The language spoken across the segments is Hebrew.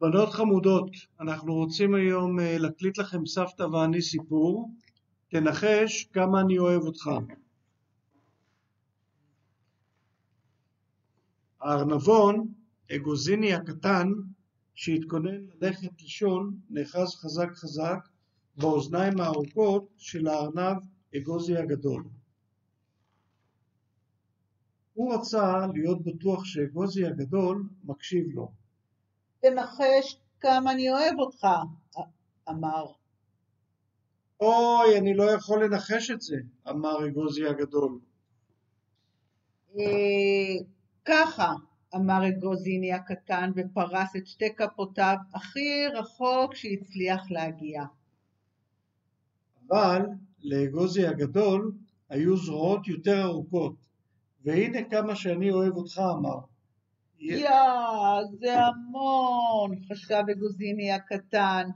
בנות חמודות, אנחנו רוצים היום להקליט לכם סבתא ואני סיפור. תנחש כמה אני אוהב אותך. הארנבון, אגוזיני הקטן, שהתכונן ללכת לישון, נאחז חזק חזק באוזניים הארוכות של הארנב אגוזי הגדול. הוא רצה להיות בטוח שאגוזי הגדול מקשיב לו. תנחש כמה אני אוהב אותך, אמר. אוי, אני לא יכול לנחש את זה, אמר אגוזי הגדול. ככה, אמר אגוזיני הקטן ופרס את שתי כפותיו הכי רחוק שהצליח להגיע. אבל לאגוזי הגדול היו זרועות יותר ארוכות, והנה כמה שאני אוהב אותך, אמר. זה המון, חשב אגוזיני הקטן.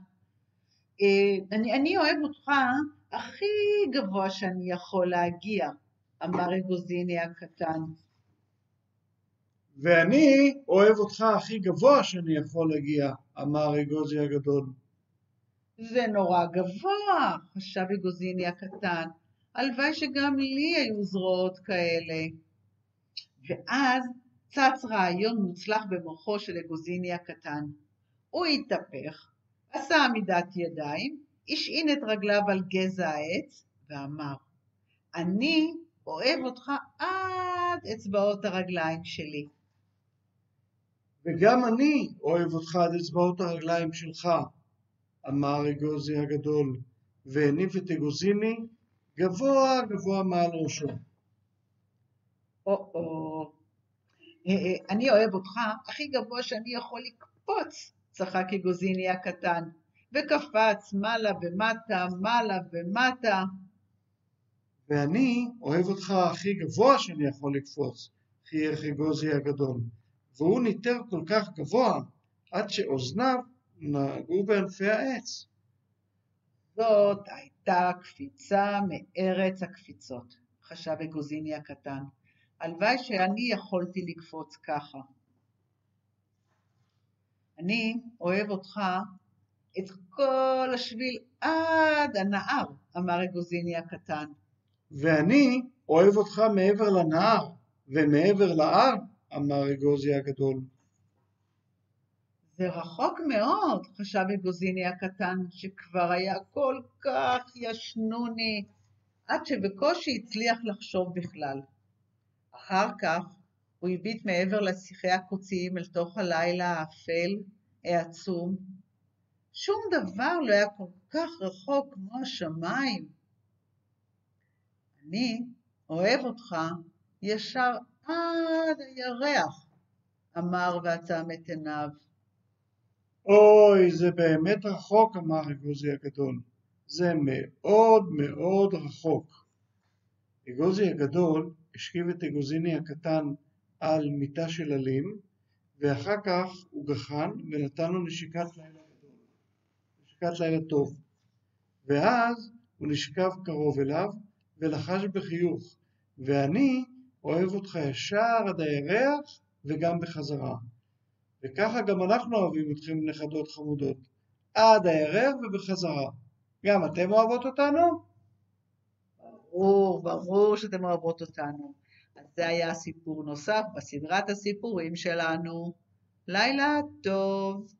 אני אוהב אותך הכי גבוה שאני יכול להגיע, אמר אגוזיני הקטן. ואני אוהב אותך הכי גבוה שאני יכול להגיע, אמר אגוזי הגדול. זה נורא גבוה, חשב אגוזיני הקטן. הלוואי שגם לי היו זרועות כאלה. ואז צץ רעיון מוצלח במוחו של אגוזיני הקטן. הוא התהפך, עשה עמידת ידיים, השעין את רגליו על גזע העץ ואמר, אני אוהב אותך עד אצבעות הרגליים שלי. וגם אני אוהב אותך עד אצבעות הרגליים שלך, אמר אגוזי הגדול, והניף את אגוזיני גבוה גבוה מעל ראשו. אני אוהב אותך הכי גבוה שאני יכול לקפוץ, צחק אגוזיני הקטן, וקפץ מעלה ומטה, מעלה ומטה. ואני אוהב אותך הכי גבוה שאני יכול לקפוץ, חייך אגוזי הגדול, והוא ניטר כל כך גבוה עד שאוזניו נגעו בענפי העץ. זאת הייתה קפיצה מארץ הקפיצות, חשב אגוזיני הקטן. הלוואי שאני יכולתי לקפוץ ככה. אני אוהב אותך את כל השביל עד הנהר, אמר אגוזיני הקטן. ואני אוהב אותך מעבר לנהר ומעבר להר, אמר אגוזי הגדול. זה רחוק מאוד, חשב אגוזיני הקטן, שכבר היה כל כך ישנוני, עד שבקושי הצליח לחשוב בכלל. אחר כך הוא הביט מעבר לשיחי הקוצים אל תוך הלילה האפל, העצום. שום דבר לא היה כל כך רחוק כמו השמיים. אני אוהב אותך ישר עד הירח, אמר ועצם את עיניו. אוי, זה באמת רחוק, אמר אגוזי הגדול. זה מאוד מאוד רחוק. אגוזי הגדול השכיב את אגוזיני הקטן על מיטה של עלים, ואחר כך הוא גחן ונתן לו נשיקת לילה טוב. ואז הוא נשכב קרוב אליו ולחש בחיוך, ואני אוהב אותך ישר עד הירח וגם בחזרה. וככה גם אנחנו אוהבים אתכם נכדות חמודות, עד הירח ובחזרה. גם אתם אוהבות אותנו? ברור שאתם אוהבות אותנו. אז זה היה סיפור נוסף בסדרת הסיפורים שלנו. לילה טוב.